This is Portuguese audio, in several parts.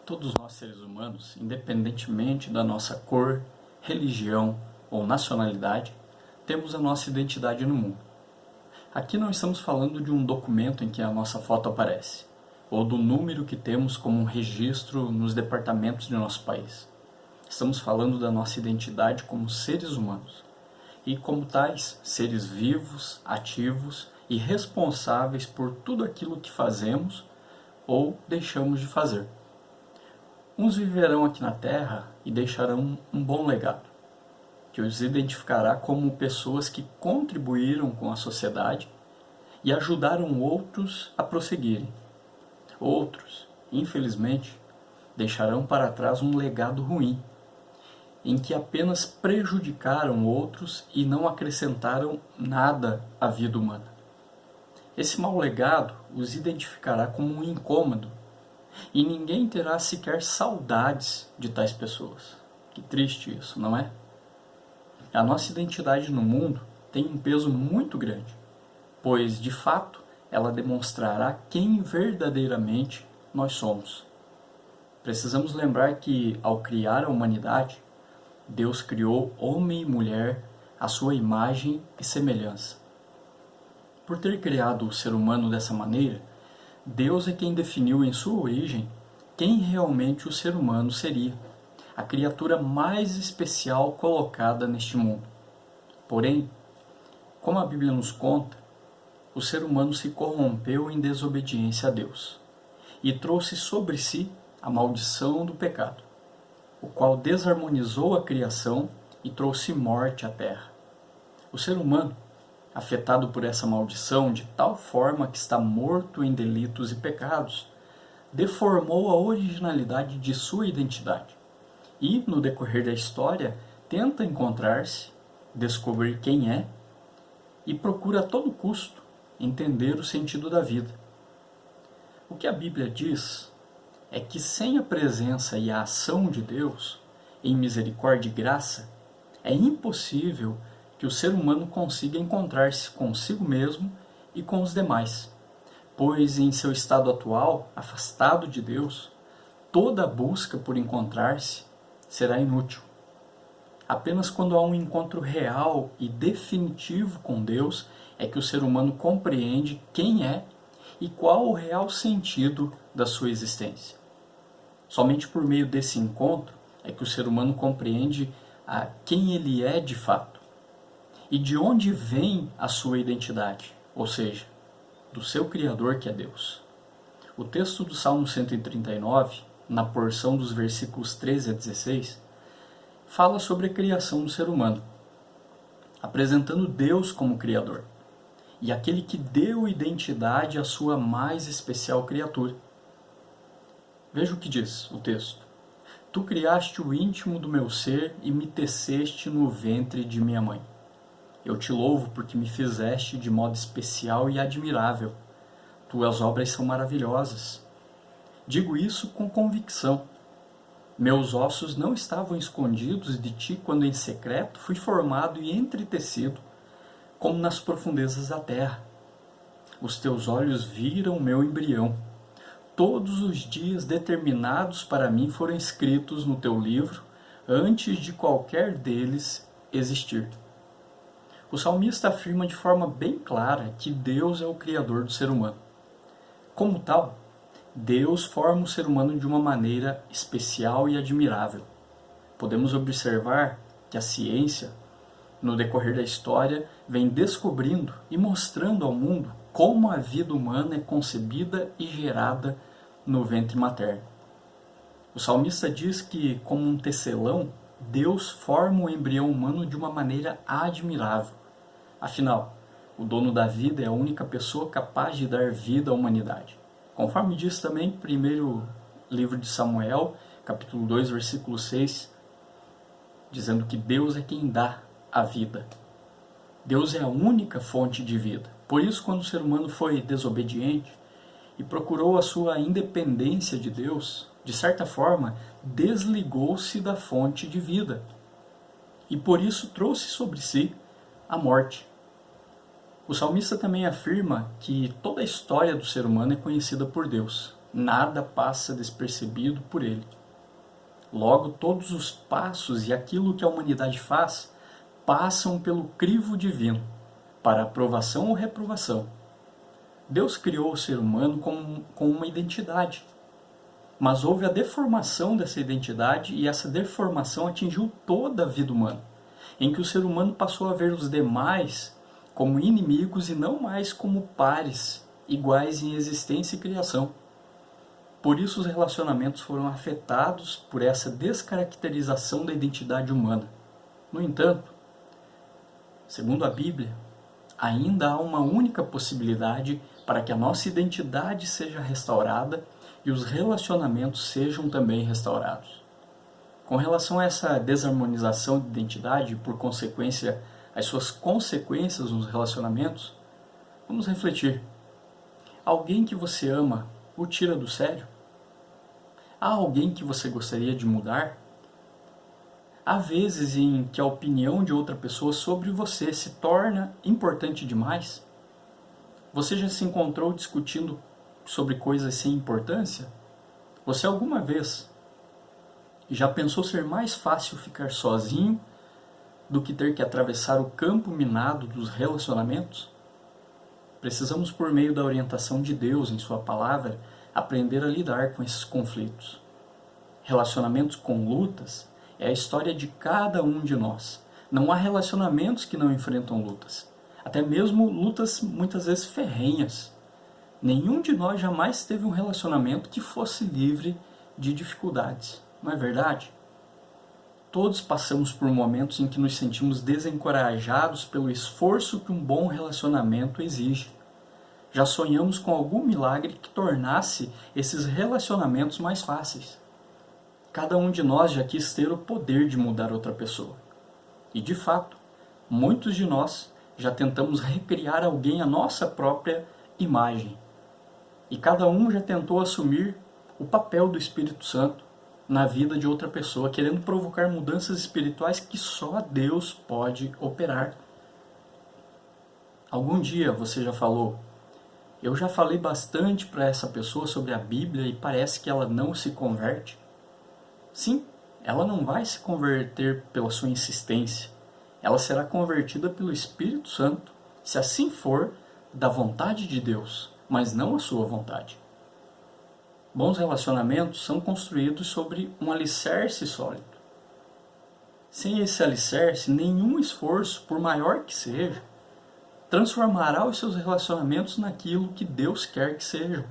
Todos nós seres humanos, independentemente da nossa cor, religião ou nacionalidade, temos a nossa identidade no mundo. Aqui não estamos falando de um documento em que a nossa foto aparece, ou do número que temos como um registro nos departamentos de nosso país. Estamos falando da nossa identidade como seres humanos, e como tais, seres vivos, ativos e responsáveis por tudo aquilo que fazemos ou deixamos de fazer. Uns viverão aqui na Terra e deixarão um bom legado, que os identificará como pessoas que contribuíram com a sociedade e ajudaram outros a prosseguirem. Outros, infelizmente, deixarão para trás um legado ruim, em que apenas prejudicaram outros e não acrescentaram nada à vida humana. Esse mau legado os identificará como um incômodo, e ninguém terá sequer saudades de tais pessoas. Que triste isso, não é? A nossa identidade no mundo tem um peso muito grande, pois, de fato, ela demonstrará quem verdadeiramente nós somos. Precisamos lembrar que, ao criar a humanidade, Deus criou homem e mulher à sua imagem e semelhança. Por ter criado o ser humano dessa maneira, Deus é quem definiu em sua origem quem realmente o ser humano seria, a criatura mais especial colocada neste mundo. Porém, como a Bíblia nos conta, o ser humano se corrompeu em desobediência a Deus e trouxe sobre si a maldição do pecado, o qual desarmonizou a criação e trouxe morte à terra. O ser humano, afetado por essa maldição de tal forma que está morto em delitos e pecados, deformou a originalidade de sua identidade e, no decorrer da história, tenta encontrar-se, descobrir quem é e procura a todo custo entender o sentido da vida. O que a Bíblia diz é que sem a presença e a ação de Deus, em misericórdia e graça, é impossível que o ser humano consiga encontrar-se consigo mesmo e com os demais, pois em seu estado atual, afastado de Deus, toda busca por encontrar-se será inútil. Apenas quando há um encontro real e definitivo com Deus é que o ser humano compreende quem é e qual o real sentido da sua existência. Somente por meio desse encontro é que o ser humano compreende quem ele é de fato e de onde vem a sua identidade, ou seja, do seu Criador, que é Deus. O texto do Salmo 139, na porção dos versículos 13 a 16, fala sobre a criação do ser humano, apresentando Deus como Criador, e aquele que deu identidade à sua mais especial criatura. Veja o que diz o texto. Tu criaste o íntimo do meu ser e me teceste no ventre de minha mãe. Eu te louvo porque me fizeste de modo especial e admirável. Tuas obras são maravilhosas. Digo isso com convicção. Meus ossos não estavam escondidos de ti quando em secreto fui formado e entretecido, como nas profundezas da terra. Os teus olhos viram meu embrião. Todos os dias determinados para mim foram escritos no teu livro, antes de qualquer deles existir. O salmista afirma de forma bem clara que Deus é o Criador do ser humano. Como tal, Deus forma o ser humano de uma maneira especial e admirável. Podemos observar que a ciência, no decorrer da história, vem descobrindo e mostrando ao mundo como a vida humana é concebida e gerada no ventre materno. O salmista diz que, como um tecelão, Deus forma o embrião humano de uma maneira admirável. Afinal, o dono da vida é a única pessoa capaz de dar vida à humanidade. Conforme diz também o primeiro livro de Samuel, capítulo 2, versículo 6, dizendo que Deus é quem dá a vida. Deus é a única fonte de vida. Por isso, quando o ser humano foi desobediente e procurou a sua independência de Deus, de certa forma, desligou-se da fonte de vida. E por isso trouxe sobre si a morte. O salmista também afirma que toda a história do ser humano é conhecida por Deus, nada passa despercebido por ele. Logo, todos os passos e aquilo que a humanidade faz passam pelo crivo divino, para aprovação ou reprovação. Deus criou o ser humano com uma identidade, mas houve a deformação dessa identidade e essa deformação atingiu toda a vida humana, em que o ser humano passou a ver os demais como inimigos e não mais como pares, iguais em existência e criação. Por isso os relacionamentos foram afetados por essa descaracterização da identidade humana. No entanto, segundo a Bíblia, ainda há uma única possibilidade para que a nossa identidade seja restaurada e os relacionamentos sejam também restaurados. Com relação a essa desarmonização de identidade e, por consequência, as suas consequências nos relacionamentos, vamos refletir. Alguém que você ama o tira do sério? Há alguém que você gostaria de mudar? Há vezes em que a opinião de outra pessoa sobre você se torna importante demais? Você já se encontrou discutindo sobre coisas sem importância? Você alguma vez já pensou ser mais fácil ficar sozinho do que ter que atravessar o campo minado dos relacionamentos? Precisamos, por meio da orientação de Deus em sua palavra, aprender a lidar com esses conflitos. Relacionamentos com lutas é a história de cada um de nós. Não há relacionamentos que não enfrentam lutas. Até mesmo lutas muitas vezes ferrenhas. Nenhum de nós jamais teve um relacionamento que fosse livre de dificuldades. Não é verdade? Todos passamos por momentos em que nos sentimos desencorajados pelo esforço que um bom relacionamento exige. Já sonhamos com algum milagre que tornasse esses relacionamentos mais fáceis. Cada um de nós já quis ter o poder de mudar outra pessoa. E, de fato, muitos de nós já tentamos recriar alguém à nossa própria imagem. E cada um já tentou assumir o papel do Espírito Santo na vida de outra pessoa, querendo provocar mudanças espirituais que só Deus pode operar. Algum dia você já falou: eu já falei bastante para essa pessoa sobre a Bíblia e parece que ela não se converte? Sim, ela não vai se converter pela sua insistência. Ela será convertida pelo Espírito Santo, se assim for da vontade de Deus, mas não a sua vontade. Bons relacionamentos são construídos sobre um alicerce sólido. Sem esse alicerce, nenhum esforço, por maior que seja, transformará os seus relacionamentos naquilo que Deus quer que sejam.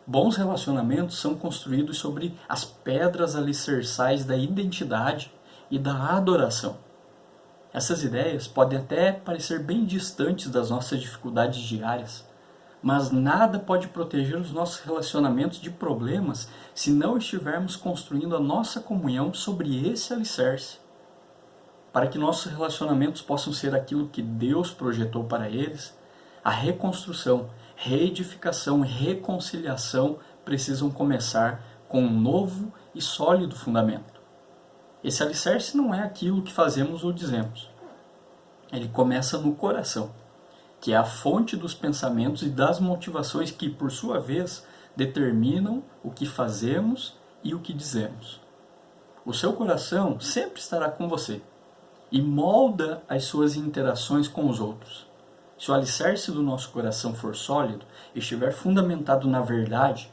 Bons relacionamentos são construídos sobre as pedras alicerçais da identidade e da adoração. Essas ideias podem até parecer bem distantes das nossas dificuldades diárias, mas nada pode proteger os nossos relacionamentos de problemas se não estivermos construindo a nossa comunhão sobre esse alicerce. Para que nossos relacionamentos possam ser aquilo que Deus projetou para eles, a reconstrução, reedificação e reconciliação precisam começar com um novo e sólido fundamento. Esse alicerce não é aquilo que fazemos ou dizemos. Ele começa no coração, que é a fonte dos pensamentos e das motivações que, por sua vez, determinam o que fazemos e o que dizemos. O seu coração sempre estará com você e molda as suas interações com os outros. Se o alicerce do nosso coração for sólido e estiver fundamentado na verdade,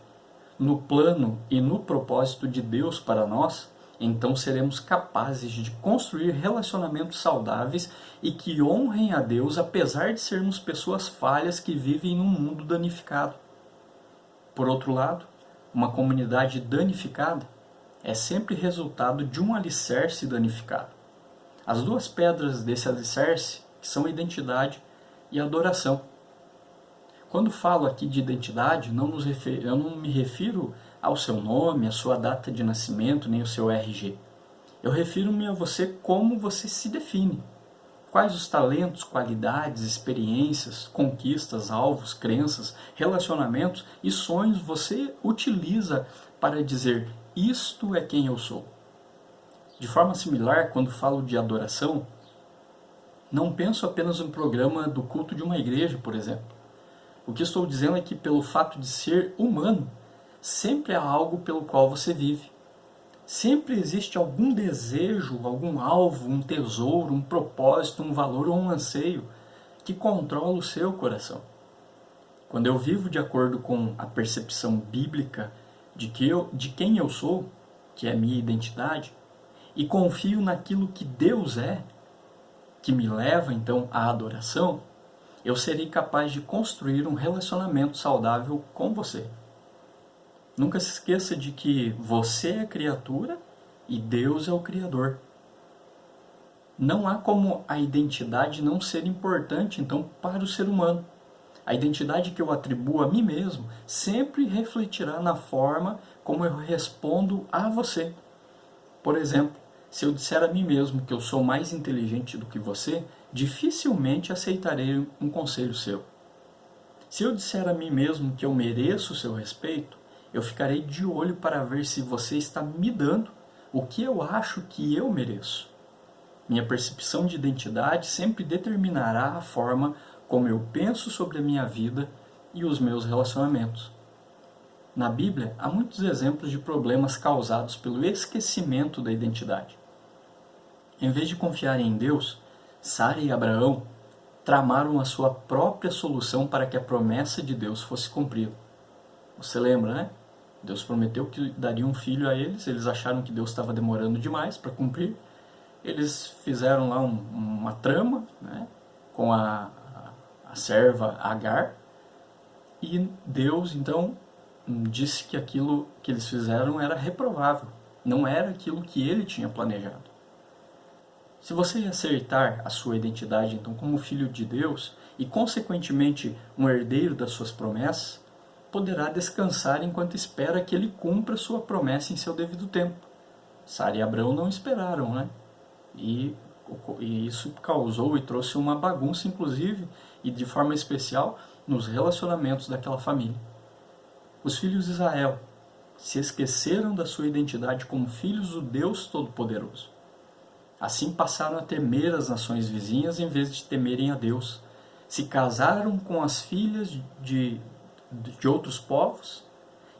no plano e no propósito de Deus para nós, então seremos capazes de construir relacionamentos saudáveis e que honrem a Deus, apesar de sermos pessoas falhas que vivem num mundo danificado. Por outro lado, uma comunidade danificada é sempre resultado de um alicerce danificado. As duas pedras desse alicerce são a identidade e a adoração. Quando falo aqui de identidade, eu não me refiro ao seu nome, à sua data de nascimento, nem ao seu RG. Eu refiro-me a você como você se define. Quais os talentos, qualidades, experiências, conquistas, alvos, crenças, relacionamentos e sonhos você utiliza para dizer: isto é quem eu sou. De forma similar, quando falo de adoração, não penso apenas no programa do culto de uma igreja, por exemplo. O que estou dizendo é que, pelo fato de ser humano, sempre há algo pelo qual você vive. Sempre existe algum desejo, algum alvo, um tesouro, um propósito, um valor ou um anseio que controla o seu coração. Quando eu vivo de acordo com a percepção bíblica de quem eu sou, que é minha identidade, e confio naquilo que Deus é, que me leva então à adoração, eu serei capaz de construir um relacionamento saudável com você. Nunca se esqueça de que você é criatura e Deus é o Criador. Não há como a identidade não ser importante, então, para o ser humano. A identidade que eu atribuo a mim mesmo sempre refletirá na forma como eu respondo a você. Por exemplo, se eu disser a mim mesmo que eu sou mais inteligente do que você, dificilmente aceitarei um conselho seu. Se eu disser a mim mesmo que eu mereço o seu respeito, eu ficarei de olho para ver se você está me dando o que eu acho que eu mereço. Minha percepção de identidade sempre determinará a forma como eu penso sobre a minha vida e os meus relacionamentos. Na Bíblia, há muitos exemplos de problemas causados pelo esquecimento da identidade. Em vez de confiarem em Deus, Sara e Abraão tramaram a sua própria solução para que a promessa de Deus fosse cumprida. Você lembra, né? Deus prometeu que daria um filho a eles acharam que Deus estava demorando demais para cumprir. Eles fizeram lá uma trama, né, com a serva Agar, e Deus então disse que aquilo que eles fizeram era reprovável, não era aquilo que ele tinha planejado. Se você acertar a sua identidade então como filho de Deus e consequentemente um herdeiro das suas promessas, poderá descansar enquanto espera que ele cumpra sua promessa em seu devido tempo. Sara e Abraão não esperaram, né? E isso causou e trouxe uma bagunça, inclusive, e de forma especial, nos relacionamentos daquela família. Os filhos de Israel se esqueceram da sua identidade como filhos do Deus Todo-Poderoso. Assim passaram a temer as nações vizinhas em vez de temerem a Deus. Se casaram com as filhas de outros povos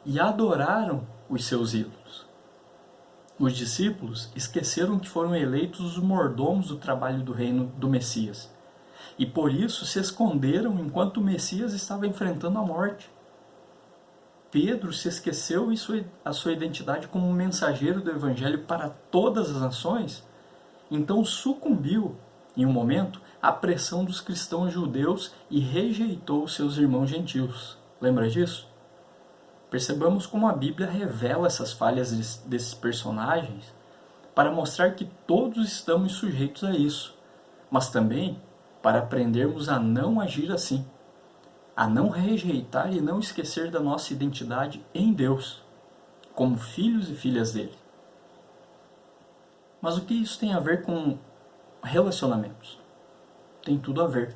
e adoraram os seus ídolos. Os discípulos esqueceram que foram eleitos os mordomos do trabalho do reino do Messias, e por isso se esconderam enquanto o Messias estava enfrentando a morte. Pedro se esqueceu a sua identidade como um mensageiro do Evangelho para todas as nações, então sucumbiu, em um momento, à pressão dos cristãos judeus e rejeitou os seus irmãos gentios. Lembra disso? Percebamos como a Bíblia revela essas falhas desses personagens para mostrar que todos estamos sujeitos a isso, mas também para aprendermos a não agir assim, a não rejeitar e não esquecer da nossa identidade em Deus, como filhos e filhas dele. Mas o que isso tem a ver com relacionamentos? Tem tudo a ver.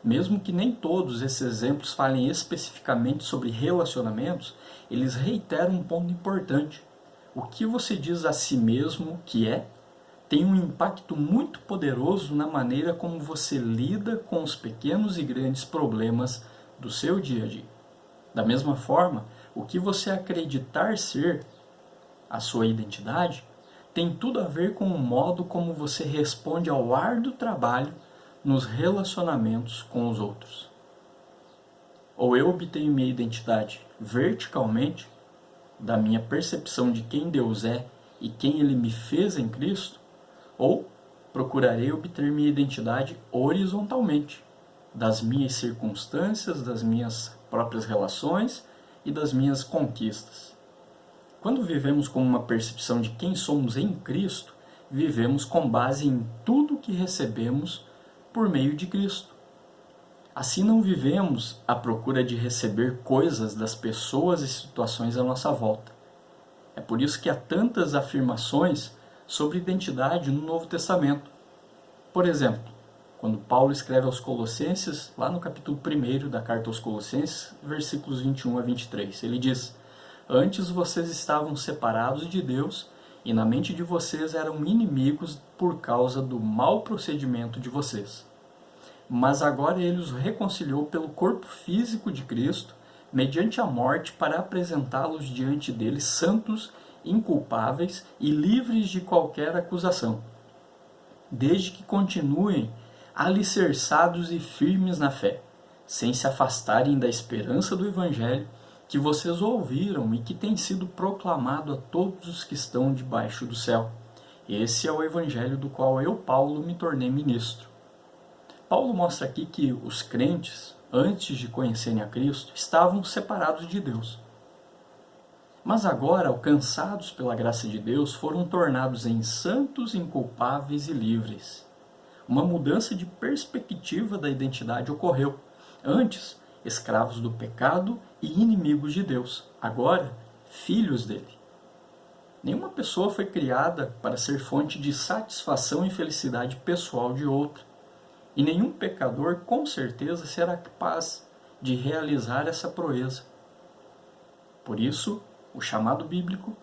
Mesmo que nem todos esses exemplos falem especificamente sobre relacionamentos, eles reiteram um ponto importante. O que você diz a si mesmo que é, tem um impacto muito poderoso na maneira como você lida com os pequenos e grandes problemas do seu dia a dia. Da mesma forma, o que você acreditar ser a sua identidade tem tudo a ver com o modo como você responde ao árduo trabalho nos relacionamentos com os outros. Ou eu obtenho minha identidade verticalmente, da minha percepção de quem Deus é e quem Ele me fez em Cristo, ou procurarei obter minha identidade horizontalmente, das minhas circunstâncias, das minhas próprias relações e das minhas conquistas. Quando vivemos com uma percepção de quem somos em Cristo, vivemos com base em tudo que recebemos por meio de Cristo. Assim não vivemos à procura de receber coisas das pessoas e situações à nossa volta. É por isso que há tantas afirmações sobre identidade no Novo Testamento. Por exemplo, quando Paulo escreve aos Colossenses, lá no capítulo 1 da carta aos Colossenses, versículos 21 a 23, ele diz: Antes vocês estavam separados de Deus e na mente de vocês eram inimigos por causa do mau procedimento de vocês. Mas agora ele os reconciliou pelo corpo físico de Cristo, mediante a morte, para apresentá-los diante dele santos, inculpáveis e livres de qualquer acusação, desde que continuem alicerçados e firmes na fé, sem se afastarem da esperança do Evangelho que vocês ouviram e que tem sido proclamado a todos os que estão debaixo do céu. Esse é o Evangelho do qual eu, Paulo, me tornei ministro. Paulo mostra aqui que os crentes, antes de conhecerem a Cristo, estavam separados de Deus. Mas agora, alcançados pela graça de Deus, foram tornados em santos, inculpáveis e livres. Uma mudança de perspectiva da identidade ocorreu. Antes, escravos do pecado e inimigos de Deus. Agora, filhos dele. Nenhuma pessoa foi criada para ser fonte de satisfação e felicidade pessoal de outra. E nenhum pecador, com certeza, será capaz de realizar essa proeza. Por isso, o chamado bíblico,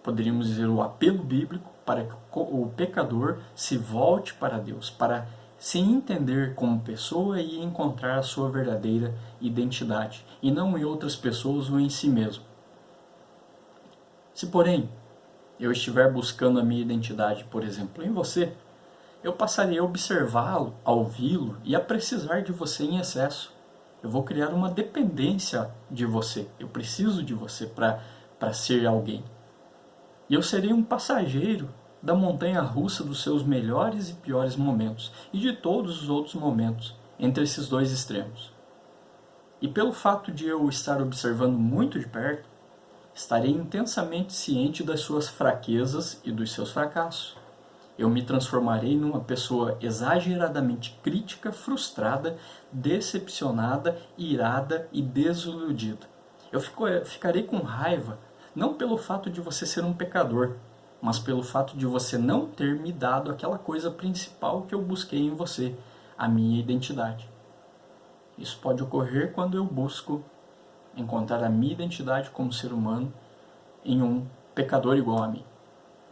poderíamos dizer o apelo bíblico, para que o pecador se volte para Deus, para se entender como pessoa e encontrar a sua verdadeira identidade, e não em outras pessoas ou em si mesmo. Se, porém, eu estiver buscando a minha identidade, por exemplo, em você, eu passarei a observá-lo, a ouvi-lo e a precisar de você em excesso. Eu vou criar uma dependência de você. Eu preciso de você para ser alguém. E eu serei um passageiro da montanha-russa dos seus melhores e piores momentos e de todos os outros momentos entre esses dois extremos. E pelo fato de eu estar observando muito de perto, estarei intensamente ciente das suas fraquezas e dos seus fracassos. Eu me transformarei numa pessoa exageradamente crítica, frustrada, decepcionada, irada e desiludida. Eu ficarei com raiva, não pelo fato de você ser um pecador, mas pelo fato de você não ter me dado aquela coisa principal que eu busquei em você, a minha identidade. Isso pode ocorrer quando eu busco encontrar a minha identidade como ser humano em um pecador igual a mim,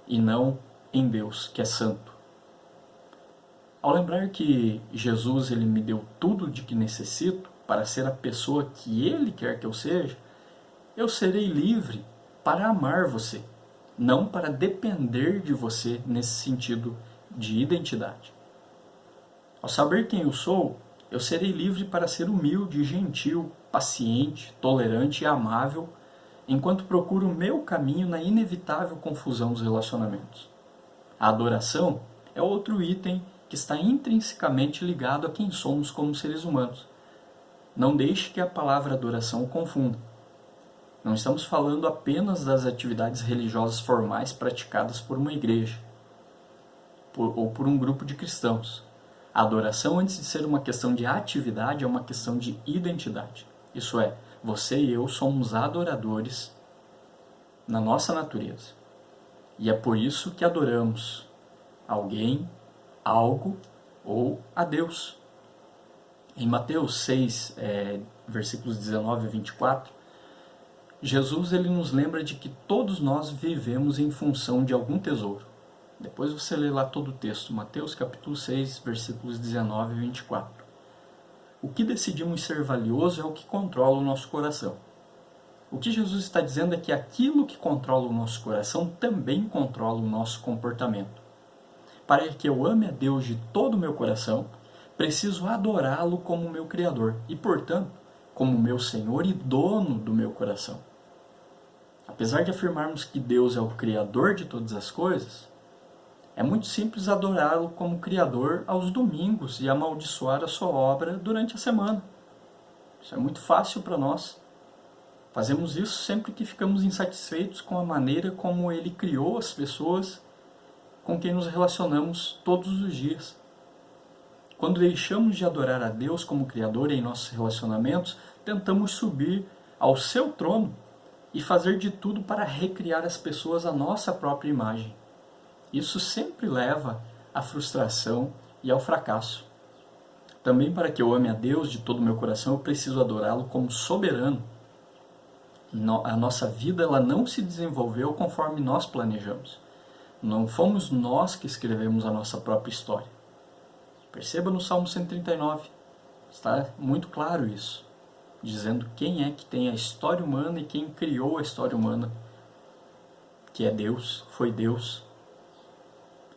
e não em Deus, que é santo. Ao lembrar que Jesus ele me deu tudo de que necessito para ser a pessoa que Ele quer que eu seja, eu serei livre para amar você, não para depender de você nesse sentido de identidade. Ao saber quem eu sou, eu serei livre para ser humilde, gentil, paciente, tolerante e amável, enquanto procuro o meu caminho na inevitável confusão dos relacionamentos. A adoração é outro item que está intrinsecamente ligado a quem somos como seres humanos. Não deixe que a palavra adoração o confunda. Não estamos falando apenas das atividades religiosas formais praticadas por uma igreja ou por um grupo de cristãos. A adoração, antes de ser uma questão de atividade, é uma questão de identidade. Isso é, você e eu somos adoradores na nossa natureza. E é por isso que adoramos alguém, algo ou a Deus. Em Mateus 6, versículos 19 a 24, Jesus ele nos lembra de que todos nós vivemos em função de algum tesouro. Depois você lê lá todo o texto, Mateus capítulo 6, versículos 19 e 24. O que decidimos ser valioso é o que controla o nosso coração. O que Jesus está dizendo é que aquilo que controla o nosso coração também controla o nosso comportamento. Para que eu ame a Deus de todo o meu coração, preciso adorá-lo como meu Criador e, portanto, como meu Senhor e dono do meu coração. Apesar de afirmarmos que Deus é o Criador de todas as coisas, é muito simples adorá-lo como Criador aos domingos e amaldiçoar a sua obra durante a semana. Isso é muito fácil para nós. Fazemos isso sempre que ficamos insatisfeitos com a maneira como Ele criou as pessoas com quem nos relacionamos todos os dias. Quando deixamos de adorar a Deus como Criador em nossos relacionamentos, tentamos subir ao seu trono e fazer de tudo para recriar as pessoas à nossa própria imagem. Isso sempre leva à frustração e ao fracasso. Também para que eu ame a Deus de todo o meu coração, eu preciso adorá-lo como soberano. A nossa vida ela não se desenvolveu conforme nós planejamos. Não fomos nós que escrevemos a nossa própria história. Perceba no Salmo 139, está muito claro isso. dizendo quem é que tem a história humana e quem criou a história humana, que é Deus, foi Deus.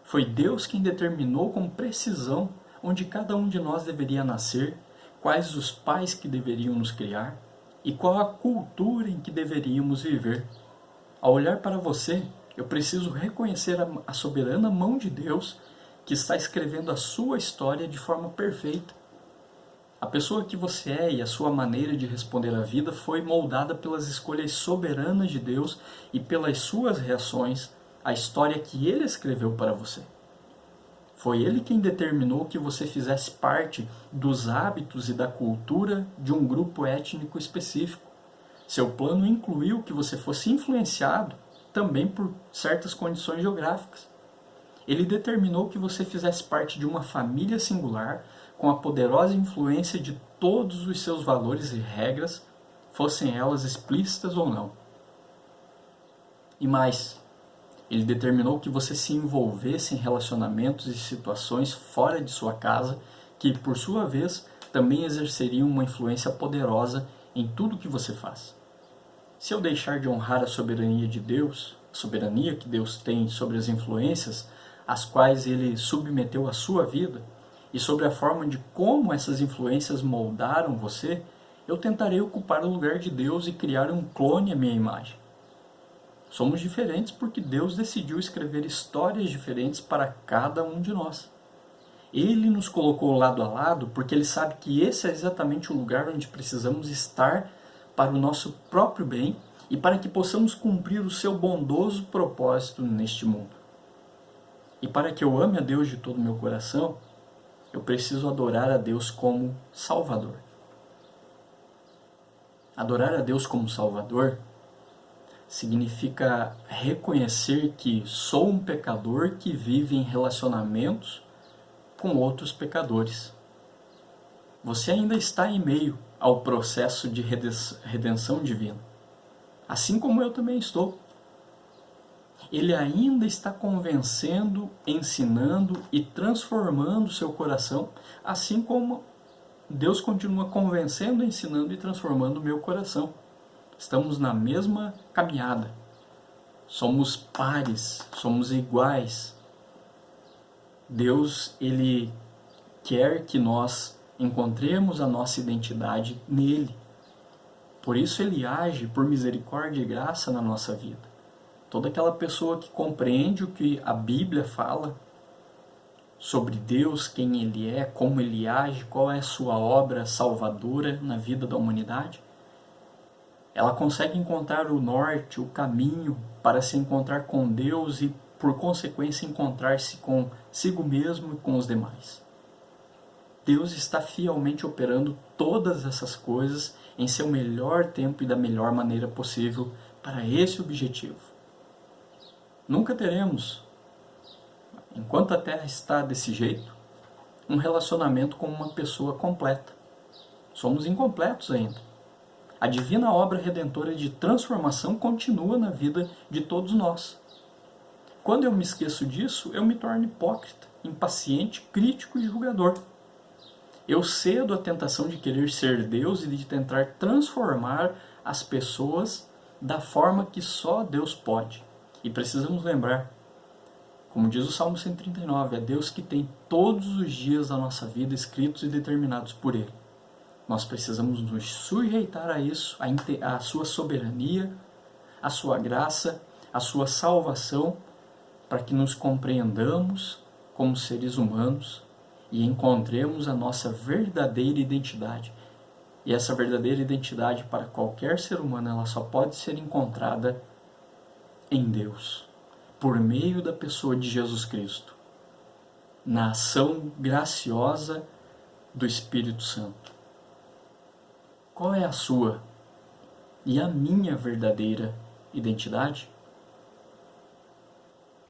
Foi Deus quem determinou com precisão onde cada um de nós deveria nascer, quais os pais que deveriam nos criar e qual a cultura em que deveríamos viver. Ao olhar para você, eu preciso reconhecer a soberana mão de Deus que está escrevendo a sua história de forma perfeita. A pessoa que você é e a sua maneira de responder à vida foi moldada pelas escolhas soberanas de Deus e pelas suas reações à história que Ele escreveu para você. Foi Ele quem determinou que você fizesse parte dos hábitos e da cultura de um grupo étnico específico. Seu plano incluiu que você fosse influenciado também por certas condições geográficas. Ele determinou que você fizesse parte de uma família singular com a poderosa influência de todos os seus valores e regras, fossem elas explícitas ou não. E mais, ele determinou que você se envolvesse em relacionamentos e situações fora de sua casa, que, por sua vez, também exerceriam uma influência poderosa em tudo que você faz. Se eu deixar de honrar a soberania de Deus, a soberania que Deus tem sobre as influências às quais Ele submeteu a sua vida, e sobre a forma de como essas influências moldaram você, eu tentarei ocupar o lugar de Deus e criar um clone à minha imagem. Somos diferentes porque Deus decidiu escrever histórias diferentes para cada um de nós. Ele nos colocou lado a lado porque Ele sabe que esse é exatamente o lugar onde precisamos estar para o nosso próprio bem e para que possamos cumprir o seu bondoso propósito neste mundo. E para que eu ame a Deus de todo o meu coração, eu preciso adorar a Deus como Salvador. Adorar a Deus como Salvador significa reconhecer que sou um pecador que vive em relacionamentos com outros pecadores. Você ainda está em meio ao processo de redenção divina, assim como eu também estou. Ele ainda está convencendo, ensinando e transformando seu coração, assim como Deus continua convencendo, ensinando e transformando o meu coração. Estamos na mesma caminhada. Somos pares, somos iguais. Deus, Ele quer que nós encontremos a nossa identidade nele. Por isso Ele age por misericórdia e graça na nossa vida. Toda aquela pessoa que compreende o que a Bíblia fala sobre Deus, quem Ele é, como Ele age, qual é a sua obra salvadora na vida da humanidade, ela consegue encontrar o norte, o caminho para se encontrar com Deus e, por consequência, encontrar-se consigo mesmo e com os demais. Deus está fielmente operando todas essas coisas em seu melhor tempo e da melhor maneira possível para esse objetivo. Nunca teremos, enquanto a Terra está desse jeito, um relacionamento com uma pessoa completa. Somos incompletos ainda. A divina obra redentora de transformação continua na vida de todos nós. Quando eu me esqueço disso, eu me torno hipócrita, impaciente, crítico e julgador. Eu cedo à tentação de querer ser Deus e de tentar transformar as pessoas da forma que só Deus pode. E precisamos lembrar, como diz o Salmo 139, é Deus que tem todos os dias da nossa vida escritos e determinados por Ele. Nós precisamos nos sujeitar a isso, a sua soberania, a sua graça, a sua salvação, para que nos compreendamos como seres humanos e encontremos a nossa verdadeira identidade. E essa verdadeira identidade para qualquer ser humano, ela só pode ser encontrada em Deus, por meio da pessoa de Jesus Cristo, na ação graciosa do Espírito Santo. Qual é a sua e a minha verdadeira identidade?